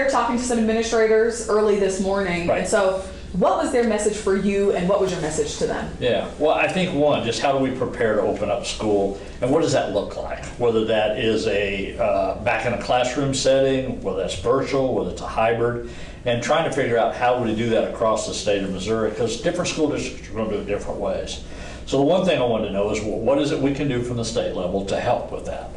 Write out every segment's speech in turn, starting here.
there talking to some administrators early this morning, Right. and so what was their message for you, and what was your message to them? Yeah, well, I think one, just how do we prepare to open up school, and what does that look like? Whether that is a back in a classroom setting, whether that's virtual, whether it's a hybrid, and trying to figure out how we do that across the state of Missouri, because different school districts are going to do it different ways. So the one thing I wanted to know is, well, what is it we can do from the state level to help with that?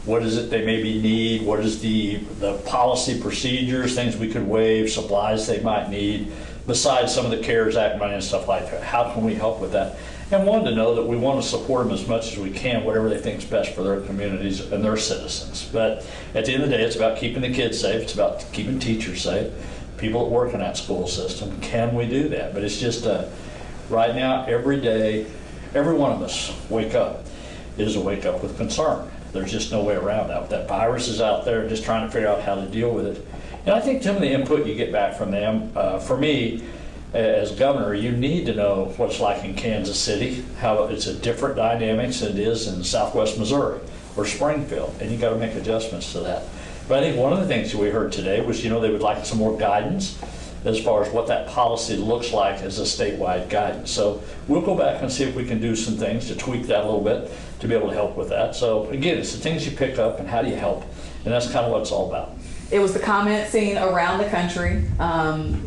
What is it they maybe need? What is the policy procedures, things we could waive, supplies they might need, besides some of the CARES Act money and stuff like that? How can we help with that? And wanted to know that we want to support them as much as we can, whatever they think is best for their communities and their citizens. But at the end of the day, it's about keeping the kids safe. It's about keeping teachers safe, people that work in that school system. Can we do that? But it's just right now, every day, every one of us wake up is a wake up with concern. There's just no way around that. That virus is out there, just trying to figure out how to deal with it. And I think some of the input you get back from them, for me, as governor, you need to know what it's like in Kansas City, how it's a different dynamics than it is in Southwest Missouri or Springfield, and you got to make adjustments to that. But I think one of the things that we heard today was, they would like some more guidance as far as what that policy looks like as a statewide guidance. So we'll go back and see if we can do some things to tweak that a little bit to be able to help with that. So again, it's the things you pick up and how do you help, and that's kind of what it's all about. It was the comment seen around the country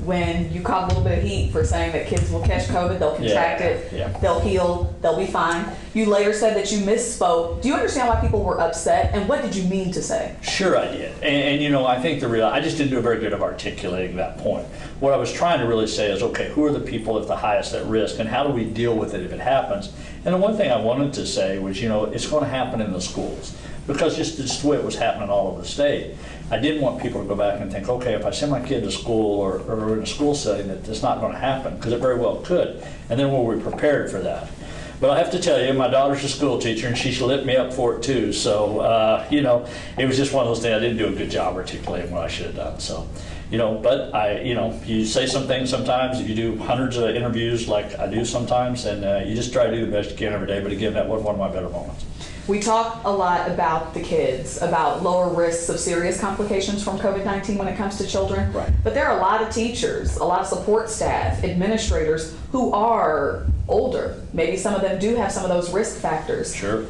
when you caught a little bit of heat for saying that kids will catch COVID, they'll contract it, they'll heal, they'll be fine. You later said that you misspoke. Do you understand why people were upset, and what did you mean to say? Sure I did. And I think I just didn't do a very good of articulating that point. What I was trying to really say is, okay, who are the people at the highest at risk, and how do we deal with it if it happens? And the one thing I wanted to say was, it's going to happen in the schools, because just the way it was happening all over the state. I didn't want people to go back and think, okay, if I send my kid to school or in a school setting, that it's not going to happen, because it very well could. And then were we prepared for that? But I have to tell you, my daughter's a school teacher, and she lit me up for it too. So, it was just one of those things. I didn't do a good job articulating what I should have done. So, but you say some things sometimes. You do hundreds of interviews like I do sometimes, and you just try to do the best you can every day. But again, that wasn't one of my better moments. We talk a lot about the kids, about lower risks of serious complications from COVID-19 when it comes to children. Right. But there are a lot of teachers, a lot of support staff, administrators who are older. Maybe some of them do have some of those risk factors. Sure.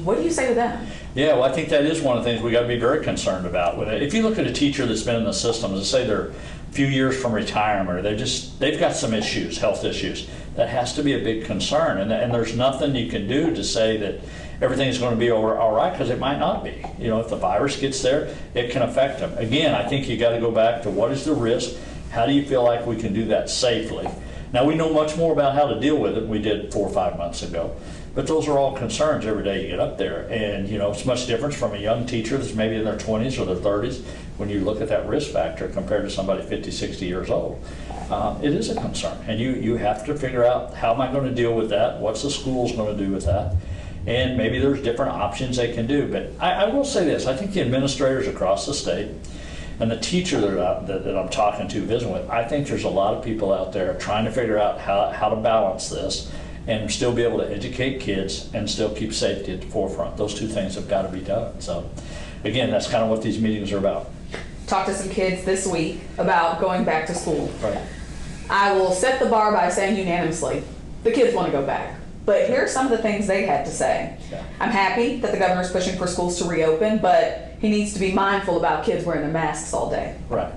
What do you say to them? Yeah, well, I think that is one of the things we got to be very concerned about with it. If you look at a teacher that's been in the system, let's say they're a few years from retirement, or they've got some issues, health issues, that has to be a big concern. And there's nothing you can do to say that everything's going to be all right, because it might not be. If the virus gets there, it can affect them. Again, I think you got to go back to what is the risk? How do you feel like we can do that safely? Now, we know much more about how to deal with it than we did 4 or 5 months ago. But those are all concerns every day you get up there. And, it's much different from a young teacher that's maybe in their 20s or their 30s when you look at that risk factor compared to somebody 50, 60 years old. It is a concern. And you have to figure out, how am I going to deal with that? What's the schools going to do with that? And maybe there's different options they can do. But I will say this, I think the administrators across the state and the teacher that I'm talking to, visiting with, I think there's a lot of people out there trying to figure out how to balance this and still be able to educate kids and still keep safety at the forefront. Those two things have got to be done. So again, that's kind of what these meetings are about. Talk to some kids this week about going back to school. Right. I will set the bar by saying unanimously, the kids want to go back. But here are some of the things they had to say. Yeah. I'm happy that the governor's pushing for schools to reopen, but he needs to be mindful about kids wearing their masks all day. Right.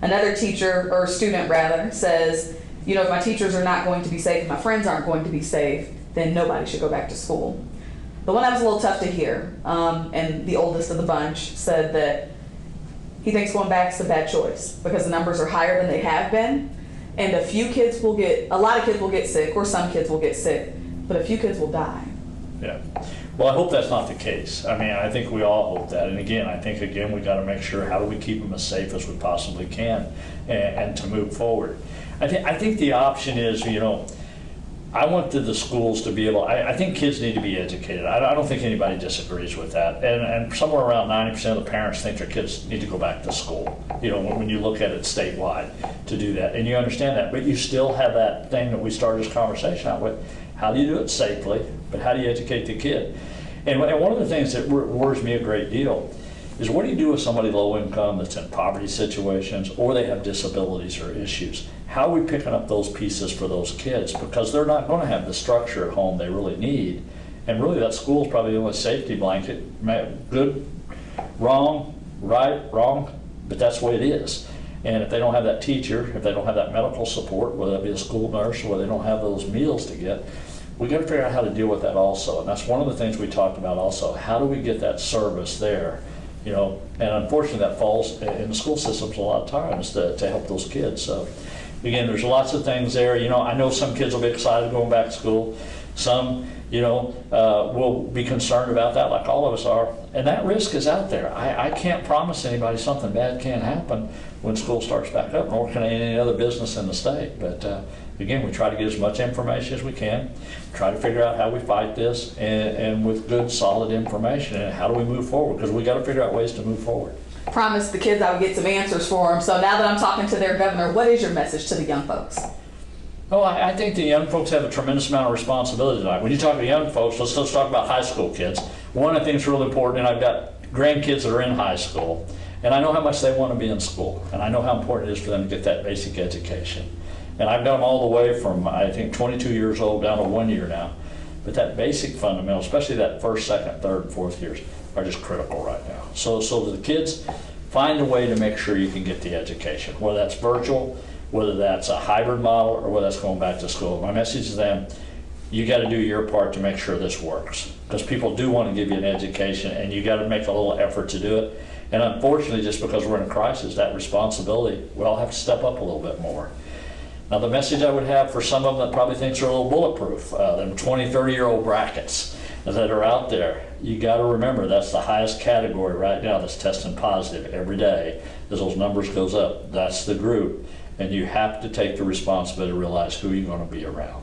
Another teacher, or student rather, says, if my teachers are not going to be safe, if my friends aren't going to be safe, then nobody should go back to school. The one that was a little tough to hear, and the oldest of the bunch, said that he thinks going back is a bad choice because the numbers are higher than they have been, and a lot of kids will get sick, or some kids will get sick, but a few kids will die. Yeah. Well, I hope that's not the case. I think we all hope that. And again, I think we got to make sure, how do we keep them as safe as we possibly can and to move forward. I think the option is, I want the schools to be able, I think kids need to be educated. I don't think anybody disagrees with that. And somewhere around 90% of the parents think their kids need to go back to school, when you look at it statewide, to do that. And you understand that, but you still have that thing that we started this conversation out with. How do you do it safely, but how do you educate the kid? And one of the things that worries me a great deal is what do you do with somebody low income that's in poverty situations or they have disabilities or issues? How are we picking up those pieces for those kids? Because they're not going to have the structure at home they really need. And really that school is probably the only safety blanket. Good, wrong, right, wrong, but that's the way it is. And if they don't have that teacher, if they don't have that medical support, whether that be a school nurse or whether they don't have those meals to get, we got to figure out how to deal with that also. And that's one of the things we talked about also. How do we get that service there? You know, and unfortunately that falls in the school systems a lot of times to help those kids. So again, there's lots of things there. You know, I know some kids will be excited going back to school. Some, you know, will be concerned about that like all of us are. And that risk is out there. I can't promise anybody something bad can't happen when school starts back up, nor can any other business in the state. But again, we try to get as much information as we can, try to figure out how we fight this, and with good, solid information, and how do we move forward? Because we got to figure out ways to move forward. Promised the kids I would get some answers for them. So now that I'm talking to their governor, what is your message to the young folks? Oh, I think the young folks have a tremendous amount of responsibility tonight. When you talk to young folks, let's talk about high school kids. One, I think is really important, and I've got grandkids that are in high school, and I know how much they want to be in school, and I know how important it is for them to get that basic education. And I've done them all the way from, I think, 22 years old down to 1 year now. But that basic fundamental, especially that first, second, third, and fourth years, are just critical right now. So the kids, find a way to make sure you can get the education, whether that's virtual, whether that's a hybrid model, or whether that's going back to school. My message to them, you got to do your part to make sure this works. Because people do want to give you an education, and you got to make a little effort to do it. And unfortunately, just because we're in a crisis, that responsibility, we all have to step up a little bit more. Now, the message I would have for some of them that probably thinks they're a little bulletproof, them 20, 30-year-old brackets that are out there, you got to remember that's the highest category right now that's testing positive every day. As those numbers goes up, that's the group. And you have to take the responsibility to realize who you're going to be around.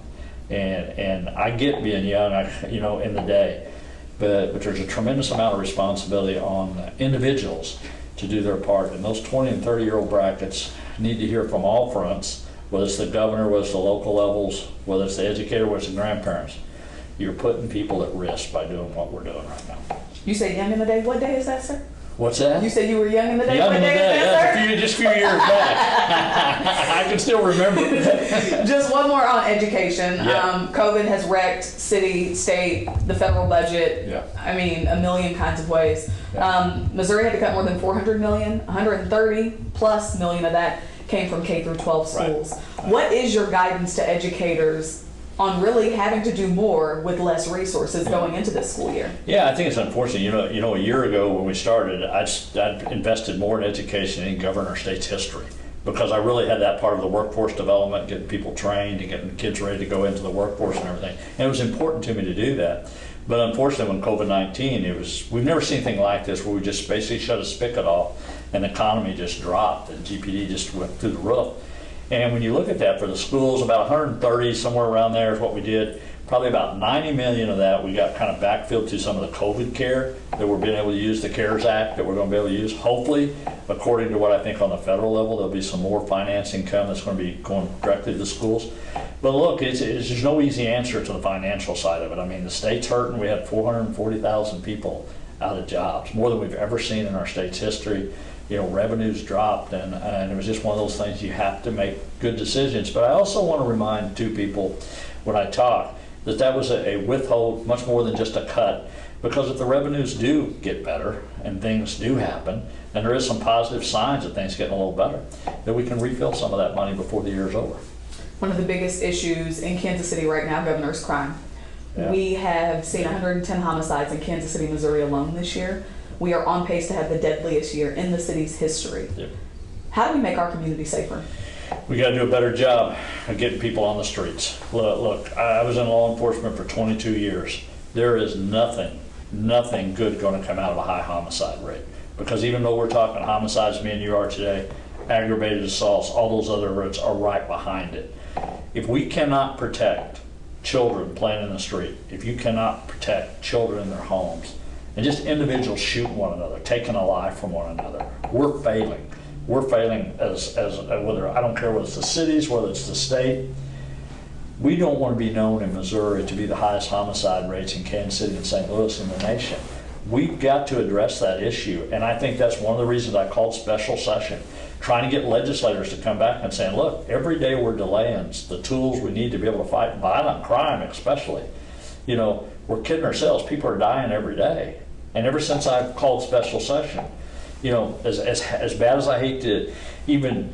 And I get being young, you know, in the day, but there's a tremendous amount of responsibility on individuals to do their part. And those 20 and 30-year-old brackets need to hear from all fronts, whether it's the governor, whether it's the local levels, whether it's the educator, whether it's the grandparents. You're putting people at risk by doing what we're doing right now. You say young in the day. What day is that, sir? What's that? You said you were young in the day. Young What in the day day, is that, sir? yeah, just a few years back. I can still remember. Just one more on education. Yeah. COVID has wrecked city, state, the federal budget. Yeah. I mean, a million kinds of ways. Yeah. Missouri had to cut more than 400 million, 130 plus million of that came from K through 12 schools. Right. What is your guidance to educators on really having to do more with less resources going into this school year? Yeah, I think it's unfortunate. You know, a year ago when we started, I'd invested more in education than any governor in our state's history, because I really had that part of the workforce development, getting people trained and getting kids ready to go into the workforce and everything. And it was important to me to do that. But unfortunately, when COVID-19, we've never seen anything like this, where we just basically shut a spigot off and the economy just dropped and GPD just went through the roof. And when you look at that for the schools, about 130, somewhere around there is what we did. Probably about 90 million of that we got kind of backfilled to some of the COVID care that we're being able to use, the CARES Act that we're going to be able to use. Hopefully, according to what I think on the federal level, there'll be some more financing come that's going to be going directly to the schools. But look, there's no easy answer to the financial side of it. I mean, the state's hurting. We had 440,000 people out of jobs, more than we've ever seen in our state's history. You know, revenues dropped, and it was just one of those things you have to make good decisions. But I also want to remind two people when I talk that was a withhold, much more than just a cut, because if the revenues do get better and things do happen, and there is some positive signs that things getting a little better, that we can refill some of that money before the year is over. One of the biggest issues in Kansas City right now, Governor, is crime. Yeah. We have seen 110 homicides in Kansas City, Missouri alone this year. We are on pace to have the deadliest year in the city's history. Yep. How do we make our community safer? We got to do a better job of getting people on the streets. Look, I was in law enforcement for 22 years. There is nothing good going to come out of a high homicide rate. Because even though we're talking homicides, me and you are today, aggravated assaults, all those other rates are right behind it. If we cannot protect children playing in the street, if you cannot protect children in their homes, and just individuals shooting one another, taking a life from one another, we're failing. We're failing as whether, I don't care whether it's the cities, whether it's the state. We don't want to be known in Missouri to be the highest homicide rates in Kansas City and St. Louis in the nation. we've got to address that issue. And I think that's one of the reasons I called special session, trying to get legislators to come back and saying, look, every day we're delaying the tools we need to be able to fight violent crime especially. You know, we're kidding ourselves. People are dying every day. And ever since I've called special session, you know, as bad as I hate to even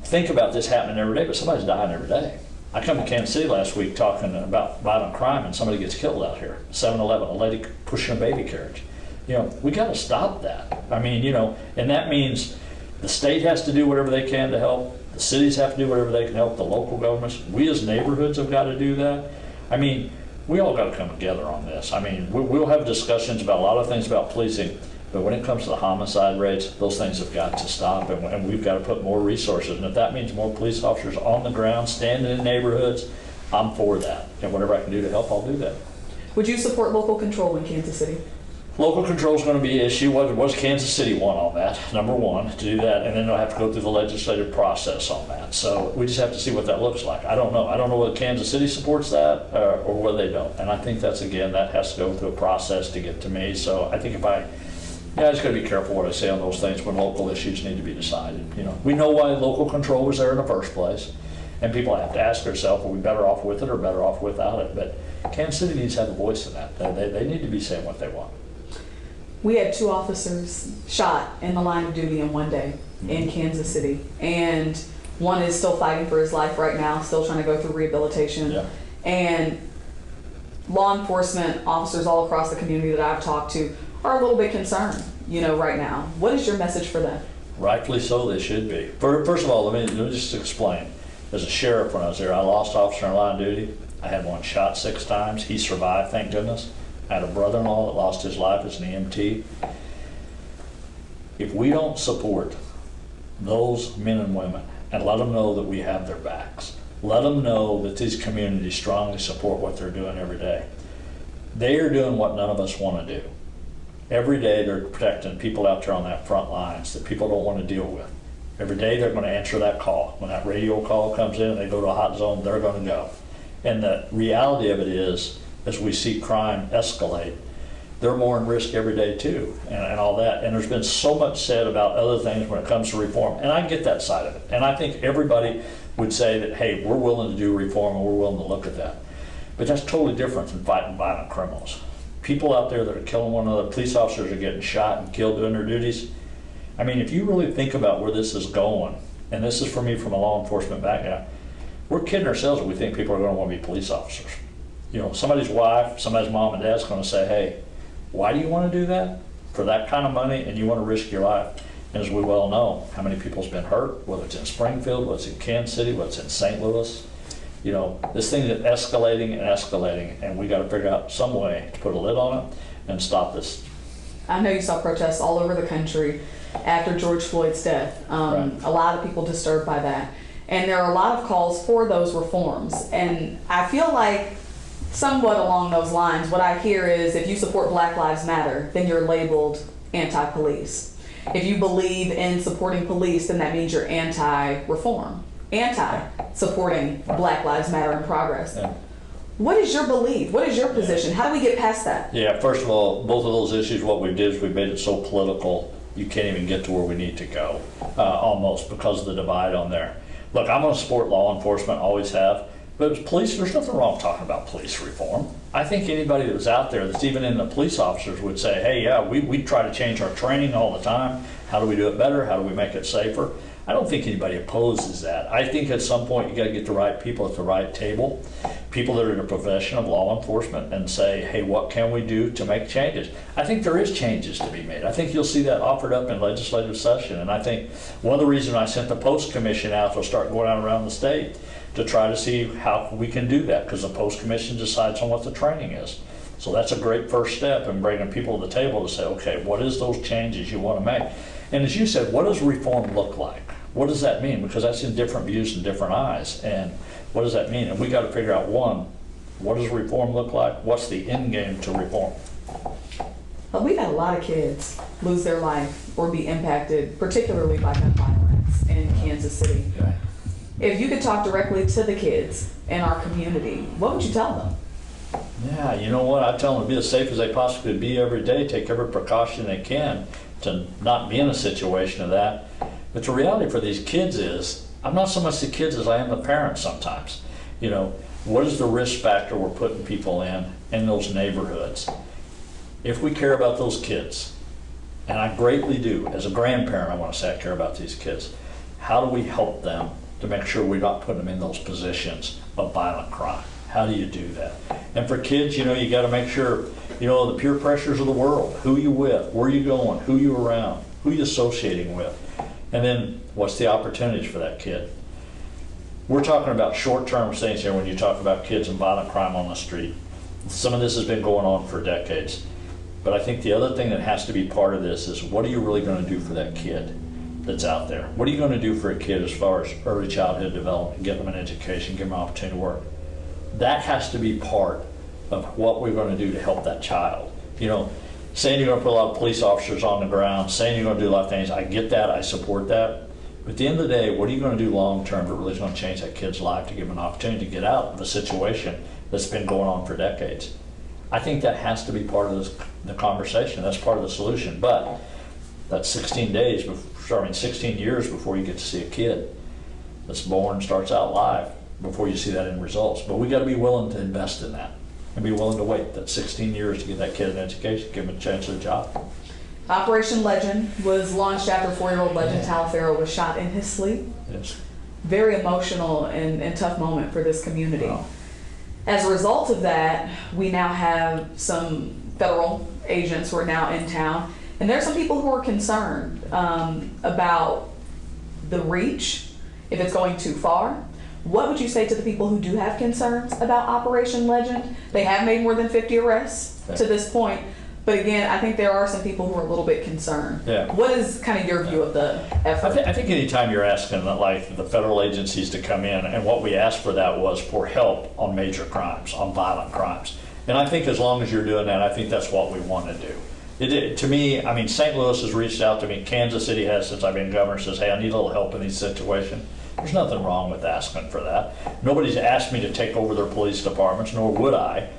think about this happening every day, but somebody's dying every day. I come to Kansas City last week talking about violent crime and somebody gets killed out here. 7-Eleven, a lady pushing a baby carriage. You know, we got to stop that. I mean, you know, and that means the state has to do whatever they can to help. The cities have to do whatever they can help. The local governments. We as neighborhoods have got to do that. I mean, we all got to come together on this. I mean, we'll have discussions about a lot of things about policing, but when it comes to the homicide rates, those things have got to stop, and we've got to put more resources. And if that means more police officers on the ground, standing in neighborhoods, I'm for that. And whatever I can do to help, I'll do that. Would you support local control in Kansas City? Local control is going to be an issue. What Kansas City want on that? Number one, to do that, and then they'll have to go through the legislative process on that. So we just have to see what that looks like. I don't know. I don't know whether Kansas City supports that or whether they don't. And I think that's, again, that has to go through a process to get to me. So I think I just got to be careful what I say on those things when local issues need to be decided. You know, we know why local control was there in the first place, and people have to ask themselves, are we better off with it or better off without it? But Kansas City needs to have a voice in that. They need to be saying what they want. We had 2 officers shot in the line of duty in one day in Kansas City, and one is still fighting for his life right now, still trying to go through rehabilitation. Yeah. And law enforcement officers all across the community that I've talked to are a little bit concerned, you know, right now. What is your message for them? Rightfully so, they should be. First of all, let me just explain. As a sheriff, when I was there, I lost an officer in line of duty. I had one shot 6 times. He survived, thank goodness. I had a brother-in-law that lost his life as an EMT. If we don't support those men and women and let them know that we have their backs, let them know that these communities strongly support what they're doing every day, they are doing what none of us want to do. Every day they're protecting people out there on that front lines that people don't want to deal with. Every day they're going to answer that call. When that radio call comes in and they go to a hot zone, they're going to go. And the reality of it is, as we see crime escalate, they're more in risk every day too, and all that. And there's been so much said about other things when it comes to reform, and I get that side of it. And I think everybody would say that, hey, we're willing to do reform and we're willing to look at that. But that's totally different than fighting violent criminals. People out there that are killing one another, police officers are getting shot and killed doing their duties. I mean, if you really think about where this is going, and this is for me from a law enforcement background, we're kidding ourselves if we think people are going to want to be police officers. You know, somebody's wife, somebody's mom and dad's going to say, hey, why do you want to do that for that kind of money and you want to risk your life? And as we well know, how many people's been hurt, whether it's in Springfield, whether it's in Kansas City, whether it's in St. Louis. You know, this thing is escalating, and we got to figure out some way to put a lid on it and stop this. I know you saw protests all over the country after George Floyd's death. Right. A lot of people disturbed by that. And there are a lot of calls for those reforms. And I feel like somewhat along those lines, what I hear is if you support Black Lives Matter, then you're labeled anti-police. If you believe in supporting police, then that means you're anti-reform, anti-supporting Black Lives Matter and progress. Yeah. What is your belief? What is your position? How do we get past that? Yeah, first of all, both of those issues, what we did is we made it so political, you can't even get to where we need to go, almost, because of the divide on there. Look, I'm going to support law enforcement, always have. But as police, there's nothing wrong talking about police reform. I think anybody that was out there that's even in the police officers would say, hey, yeah, we try to change our training all the time. How do we do it better? How do we make it safer? I don't think anybody opposes that. I think at some point you got to get the right people at the right table, people that are in the profession of law enforcement, and say, hey, what can we do to make changes? I think there is changes to be made. I think you'll see that offered up in legislative session. And I think one of the reasons I sent the Post Commission out to start going out around the state to try to see how we can do that, because the Post Commission decides on what the training is. So that's a great first step in bringing people to the table to say, okay, what is those changes you want to make? And as you said, what does reform look like? What does that mean? Because that's in different views and different eyes. And what does that mean? And we got to figure out, one, what does reform look like? What's the end game to reform? But we've had a lot of kids lose their life or be impacted, particularly by gun violence in Kansas City. Okay. If you could talk directly to the kids in our community, what would you tell them? Yeah, you know what? I tell them to be as safe as they possibly could be every day, take every precaution they can to not be in a situation of that. But the reality for these kids is, I'm not so much the kids as I am the parents sometimes. You know, what is the risk factor we're putting people in those neighborhoods? If we care about those kids, and I greatly do, as a grandparent, I want to say I care about these kids, how do we help them to make sure we're not putting them in those positions of violent crime? How do you do that? And for kids, you know, you got to make sure, you know, the peer pressures of the world, who you with, where you going, who you around, who you associating with, and then what's the opportunities for that kid? We're talking about short-term things here when you talk about kids and violent crime on the street. Some of this has been going on for decades. But I think the other thing that has to be part of this is, what are you really going to do for that kid that's out there? What are you going to do for a kid as far as early childhood development, give them an education, give them an opportunity to work? That has to be part of what we're going to do to help that child. You know, saying you're going to put a lot of police officers on the ground, saying you're going to do a lot of things, I get that, I support that. But at the end of the day, what are you going to do long term that really is going to change that kid's life to give them an opportunity to get out of a situation that's been going on for decades? I think that has to be part of the conversation. That's part of the solution. But that's 16 days, 16 years before you get to see a kid that's born, starts out live, before you see that in results. But we got to be willing to invest in that and be willing to wait that 16 years to get that kid an education, give him a chance at a job. Operation Legend was launched after 4-year-old Legend Talaferro was shot in his sleep. Yes. Very emotional and tough moment for this community. Wow. As a result of that, we now have some federal agents who are now in town, and there are some people who are concerned about the reach, if it's going too far. What would you say to the people who do have concerns about Operation Legend? They have made more than 50 arrests to this point, but again, I think there are some people who are a little bit concerned. Yeah. What is kind of your view of the effort? I think anytime you're asking like the federal agencies to come in, and what we asked for that was for help on major crimes, on violent crimes. And I think as long as you're doing that, I think that's what we want to do. To me, I mean, St. Louis has reached out to me, Kansas City has since I've been governor, says, hey, I need a little help in these situations. There's nothing wrong with asking for that. Nobody's asked me to take over their police departments, nor would I.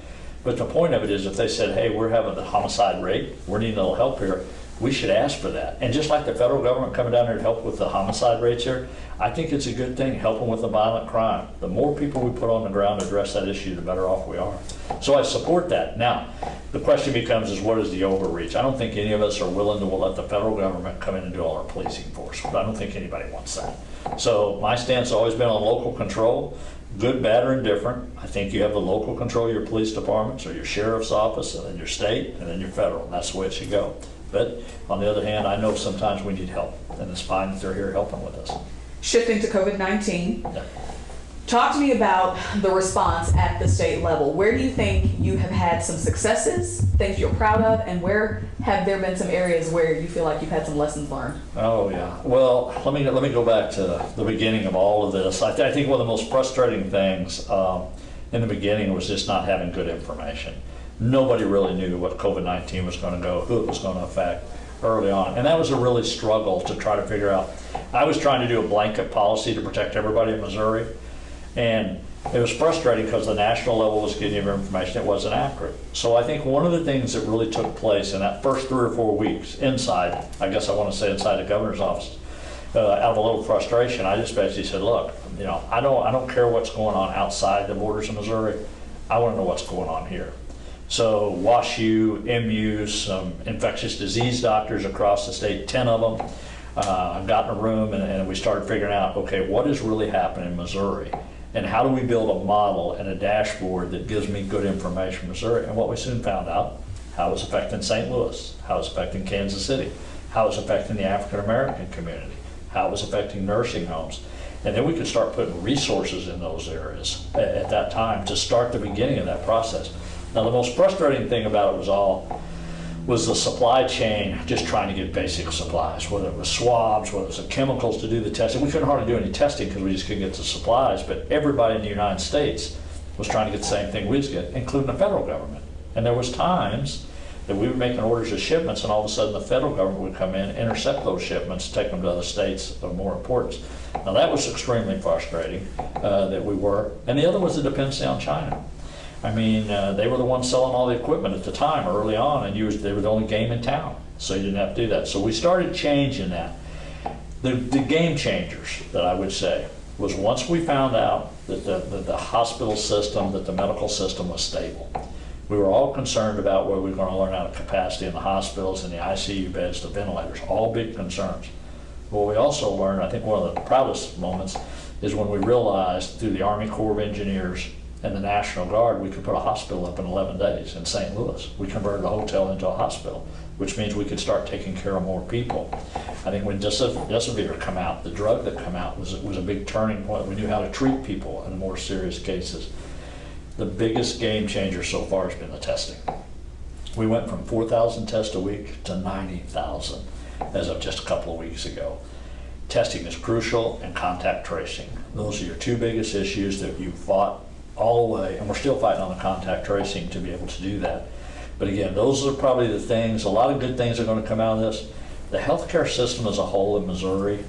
But the point of it is, if they said, hey, we're having the homicide rate, we're needing a little help here, we should ask for that. And just like the federal government coming down here to help with the homicide rates here, I think it's a good thing, helping with the violent crime. The more people we put on the ground to address that issue, the better off we are. So I support that. Now, the question becomes is, what is the overreach? I don't think any of us are willing to let the federal government come in and do all our policing for us. I don't think anybody wants that. So my stance has always been on local control, good, bad, or indifferent. I think you have the local control of your police departments or your sheriff's office, and then your state, and then your federal. And that's the way it should go. But on the other hand, I know sometimes we need help, and it's fine that they're here helping with us. Shifting to COVID-19, Yeah. talk to me about the response at the state level. Where do you think you have had some successes, things you're proud of, and where have there been some areas where you feel like you've had some lessons learned? Oh yeah. Well, let me go back to the beginning of all of this. I think one of the most frustrating things in the beginning was just not having good information. Nobody really knew what COVID-19 was going to go, who it was going to affect early on, and that was a really struggle to try to figure out. I was trying to do a blanket policy to protect everybody in Missouri, and it was frustrating because the national level was getting information, it wasn't accurate. So I think one of the things that really took place in that first 3 or 4 weeks inside, I guess I want to say inside the governor's office, out of a little frustration, I just basically said, look, you know, I don't care what's going on outside the borders of Missouri. I want to know what's going on here. So WashU, MU, some infectious disease doctors across the state, 10 of them, got in a room and we started figuring out, okay, what is really happening in Missouri? And how do we build a model and a dashboard that gives me good information from Missouri? And what we soon found out, how it was affecting St. Louis, how it was affecting Kansas City, how it was affecting the African American community, how it was affecting nursing homes. And then we could start putting resources in those areas at that time to start the beginning of that process. Now, the most frustrating thing about it was the supply chain, just trying to get basic supplies, whether it was swabs, whether it was the chemicals to do the testing. We couldn't hardly do any testing because we just couldn't get the supplies, but everybody in the United States was trying to get the same thing we was getting, including the federal government. And there was times that we were making orders of shipments, and all of a sudden the federal government would come in, intercept those shipments, take them to other states of more importance. Now that was extremely frustrating that we were. And the other was the dependency on China. I mean, they were the ones selling all the equipment at the time early on, and they were the only game in town, so you didn't have to do that. So we started changing that. The game changers that I would say was once we found out that the hospital system, that the medical system was stable. We were all concerned about where we were going to learn out of capacity in the hospitals and the ICU beds, the ventilators, all big concerns. What we also learned, I think one of the proudest moments, is when we realized through the Army Corps of Engineers and the National Guard, we could put a hospital up in 11 days in St. Louis. We converted the hotel into a hospital, which means we could start taking care of more people. I think when Desivir come out, the drug that come out was a big turning point. We knew how to treat people in more serious cases. The biggest game changer so far has been the testing. We went from 4,000 tests a week to 90,000 as of just a couple of weeks ago. Testing is crucial, and contact tracing. Those are your two biggest issues that you fought all the way, and we're still fighting on the contact tracing to be able to do that. But again, those are probably the things, a lot of good things are going to come out of this. The healthcare system as a whole in Missouri,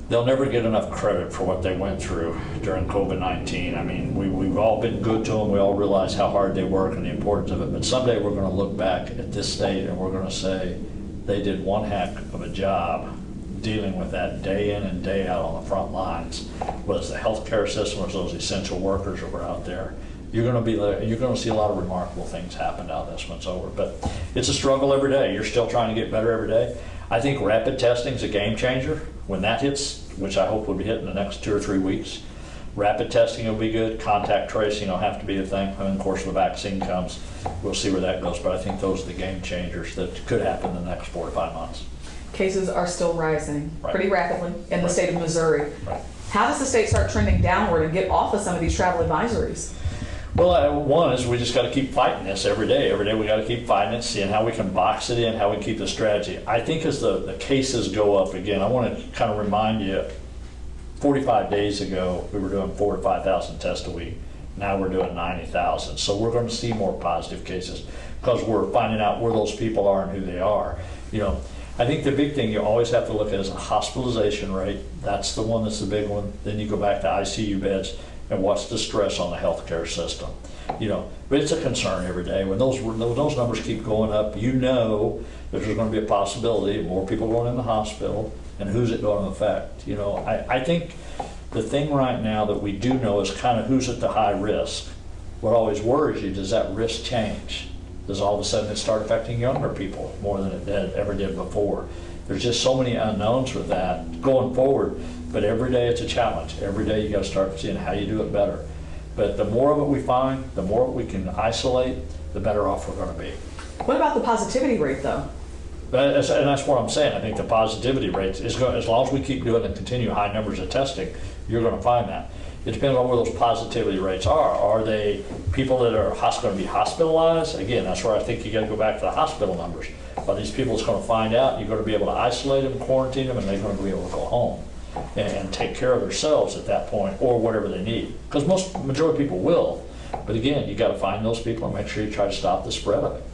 they'll never get enough credit for what they went through during COVID-19. I mean, we've all been good to them. We all realize how hard they work and the importance of it. But someday we're going to look back at this state and we're going to say they did one heck of a job dealing with that day in and day out on the front lines. Whether it's the healthcare system or those essential workers that were out there, you're going to see a lot of remarkable things happen now this one's over. But it's a struggle every day. You're still trying to get better every day. I think rapid testing is a game changer. When that hits, which I hope will be hitting the next 2 or 3 weeks, rapid testing will be good. Contact tracing will have to be a thing. And then, of course, the vaccine comes. We'll see where that goes. But I think those are the game changers that could happen in the next 4 to 5 months. Cases are still rising pretty rapidly in the state of Missouri. Right. How does the state start trending downward and get off of some of these travel advisories? Well, one is we just got to keep fighting this every day. Every day we got to keep fighting it, seeing how we can box it in, how we keep the strategy. I think as the cases go up again, I want to kind of remind you, 45 days ago, we were doing 4,000 to 5,000 tests a week. Now we're doing 90,000. So we're going to see more positive cases because we're finding out where those people are and who they are. You know, I think the big thing you always have to look at is a hospitalization rate. That's the one that's the big one. Then you go back to ICU beds and what's the stress on the healthcare system. You know, but it's a concern every day. When those numbers keep going up, you know that there's going to be a possibility of more people going in the hospital, and who's it going to affect? You know, I think the thing right now that we do know is kind of who's at the high risk. What always worries you, does that risk change? Does all of a sudden it start affecting younger people more than it ever did before? There's just so many unknowns with that going forward, but every day it's a challenge. Every day you got to start seeing how you do it better. But the more of it we find, the more we can isolate, the better off we're going to be. What about the positivity rate, though? And that's what I'm saying. I think the positivity rate is going, as long as we keep doing and continue high numbers of testing, you're going to find that. It depends on where those positivity rates are. Are they people that are going to be hospitalized? Again, that's where I think you got to go back to the hospital numbers. Are these people that's going to find out? You're going to be able to isolate them, quarantine them, and they're going to be able to go home and take care of themselves at that point, or whatever they need. Because majority of people will. But again, you got to find those people and make sure you try to stop the spread of it.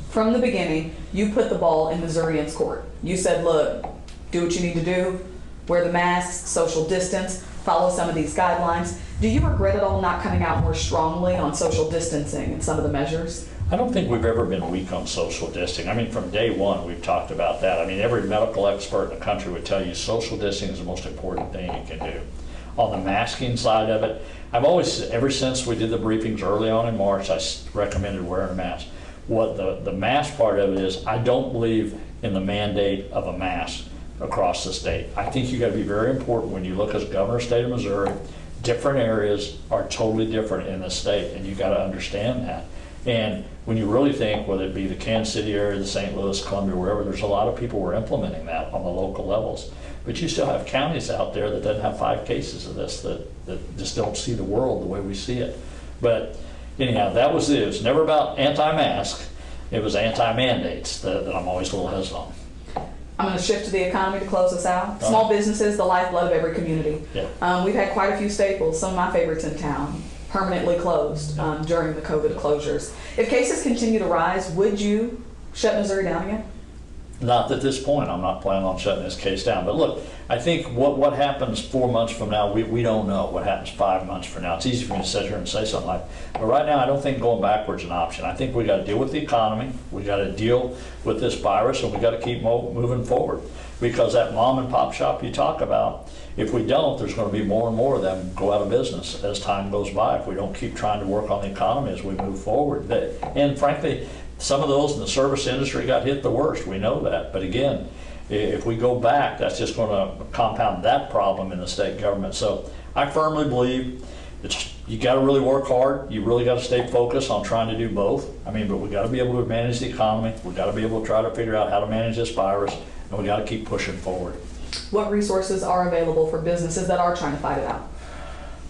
From the beginning, you put the ball in Missourians' court. You said, look, do what you need to do, wear the masks, social distance, follow some of these guidelines. Do you regret at all not coming out more strongly on social distancing and some of the measures? I don't think we've ever been weak on social distancing. I mean, from day one, we've talked about that. I mean, every medical expert in the country would tell you social distancing is the most important thing you can do. On the masking side of it, I've always, ever since we did the briefings early on in March, I recommended wearing a mask. What the mask part of it is, I don't believe in the mandate of a mask across the state. I think you got to be very important when you look as governor of the state of Missouri. Different areas are totally different in the state, and you got to understand that. And when you really think, whether it be the Kansas City area, the St. Louis, Columbia, wherever, there's a lot of people who are implementing that on the local levels. But you still have counties out there that doesn't have 5 cases of this, that just don't see the world the way we see it. But anyhow, that was it. It was never about anti-mask. It was anti-mandates that I'm always a little hesitant on. I'm going to shift to the economy to close us out. Small businesses, the lifeblood of every community. Yeah. We've had quite a few staples, some of my favorites in town, permanently closed during the COVID closures. If cases continue to rise, would you shut Missouri down again? Not at this point. I'm not planning on shutting this case down. But look, I think what happens 4 months from now, we don't know. What happens 5 months from now? It's easy for me to sit here and say something like, but right now I don't think going backwards is an option. I think we got to deal with the economy. We got to deal with this virus, and we got to keep moving forward. Because that mom and pop shop you talk about, if we don't, there's going to be more and more of them go out of business as time goes by. If we don't keep trying to work on the economy as we move forward, and frankly, some of those in the service industry got hit the worst. We know that. But again, if we go back, that's just going to compound that problem in the state government. So I firmly believe you got to really work hard. You really got to stay focused on trying to do both. I mean, but we got to be able to manage the economy. We got to be able to try to figure out how to manage this virus, and we got to keep pushing forward. What resources are available for businesses that are trying to fight it out?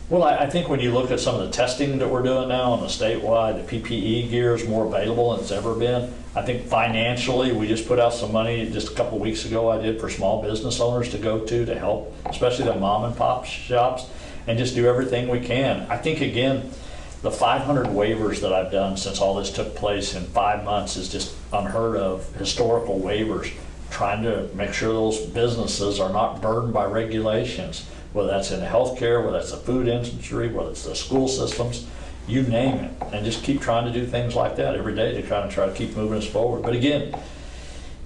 Well, I think when you look at some of the testing that we're doing now on the statewide, the PPE gear is more available than it's ever been. I think financially, we just put out some money just a couple weeks ago I did for small business owners to go to help, especially the mom and pop shops, and just do everything we can. I think, again, the 500 waivers that I've done since all this took place in 5 months is just unheard of, historical waivers, trying to make sure those businesses are not burdened by regulations, whether that's in the healthcare, whether that's the food industry, whether it's the school systems, you name it, and just keep trying to do things like that every day to try to keep moving us forward. But again,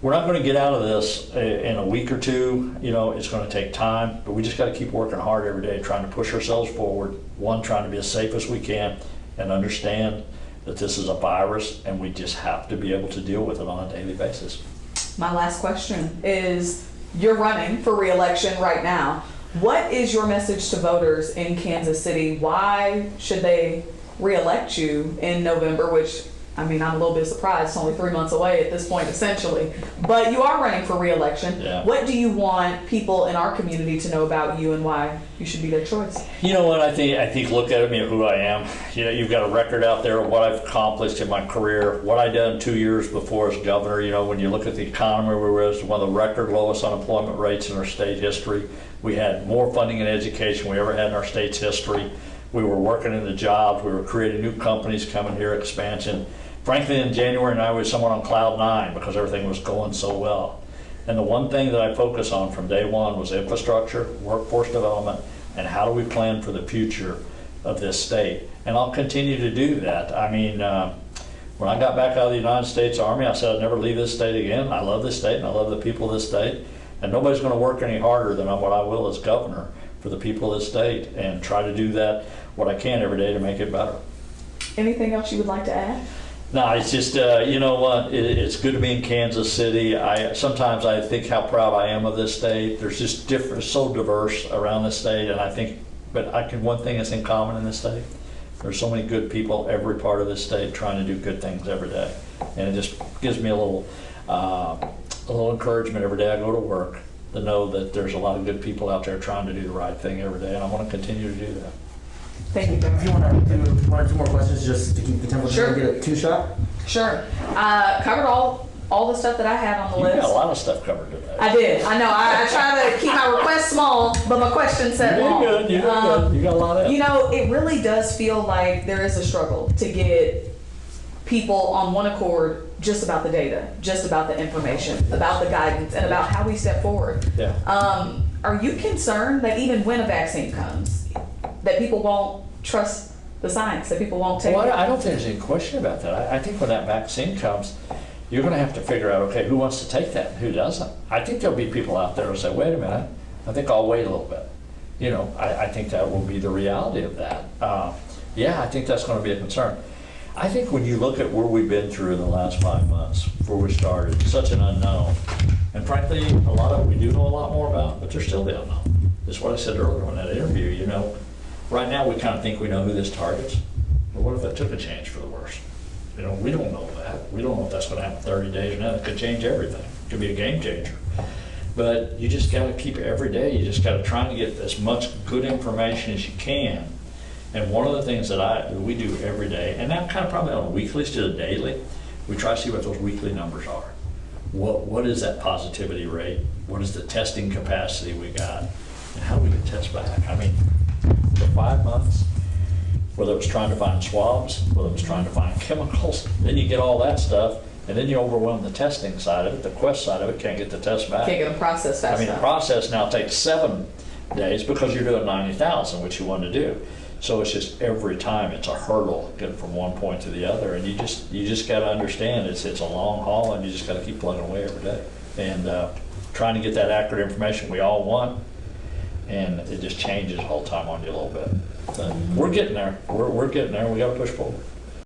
we're not going to get out of this in a week or two. You know, it's going to take time, but we just got to keep working hard every day, trying to push ourselves forward. One, trying to be as safe as we can, and understand that this is a virus, and we just have to be able to deal with it on a daily basis. My last question is, you're running for re-election right now. What is your message to voters in Kansas City? Why should they re-elect you in November, which, I mean, I'm a little bit surprised. It's only 3 months away at this point, essentially. But you are running for re-election. Yeah. What do you want people in our community to know about you and why you should be their choice? You know what, I think look at me, who I am. You know, you've got a record out there of what I've accomplished in my career, what I done 2 years before as governor. You know, when you look at the economy, we were one of the record lowest unemployment rates in our state history. We had more funding in education we ever had in our state's history. We were working in the jobs. We were creating new companies coming here, expansion. Frankly, in January and I was somewhat on cloud 9 because everything was going so well. And the one thing that I focused on from day one was infrastructure, workforce development, and how do we plan for the future of this state. And I'll continue to do that. I mean, when I got back out of the United States Army, I said I'd never leave this state again. I love this state and I love the people of this state. And nobody's going to work any harder than what I will as governor for the people of this state, and try to do that, what I can every day to make it better. Anything else you would like to add? No, it's just, you know what, it's good to be in Kansas City. Sometimes I think how proud I am of this state. There's just so diverse around this state, and I think, but one thing that's in common in this state, there's so many good people every part of this state trying to do good things every day. And it just gives me a little encouragement every day I go to work to know that there's a lot of good people out there trying to do the right thing every day, and I want to continue to do that. Thank you. If you want to do one or two more questions just to keep the tempo, Sure. get a two-shot? Sure. Covered all the stuff that I had on the You list. got a lot of stuff covered today. I did. I know. I try to keep my requests small, but my questions set long. You're good. You're good. You got a lot of it. You know, it really does feel like there is a struggle to get people on one accord just about the data, just about the information, about the guidance, and about how we step forward. Yeah. Are you concerned that even when a vaccine comes, that people won't trust the science, that people won't take Well, it? I don't think there's any question about that. I think when that vaccine comes, you're going to have to figure out, okay, who wants to take that and who doesn't. I think there'll be people out there who say, wait a minute, I think I'll wait a little bit. You know, I think that will be the reality of that. Yeah, I think that's going to be a concern. I think when you look at where we've been through in the last 5 months, before we started, such an unknown. And frankly, a lot of it we do know a lot more about, but there's still the unknown. That's what I said earlier in that interview. You know, right now we kind of think we know who this targets. But what if it took a change for the worse? You know, we don't know that. We don't know if that's going to happen 30 days or not. It could change everything. It could be a game changer. But you just got to keep it every day. You just got to try to get as much good information as you can. And one of the things that we do every day, and now kind of probably on a weekly instead of daily, we try to see what those weekly numbers are. What is that positivity rate? What is the testing capacity we got? And how do we get tests back? I mean, for 5 months, whether it was trying to find swabs, whether it was trying to find chemicals, then you get all that stuff, And then you overwhelm the testing side of it, the quest side of it, can't get the test back. Can't get them processed I fast mean, the enough. process now takes 7 days because you're doing 90,000, which you want to do. So it's just every time it's a hurdle getting from one point to the other, and you just got to understand it's a long haul, and you just got to keep plugging away every day and trying to get that accurate information we all want, and it just changes the whole time on you a little bit. But we're getting there. We're getting there. We got to push forward.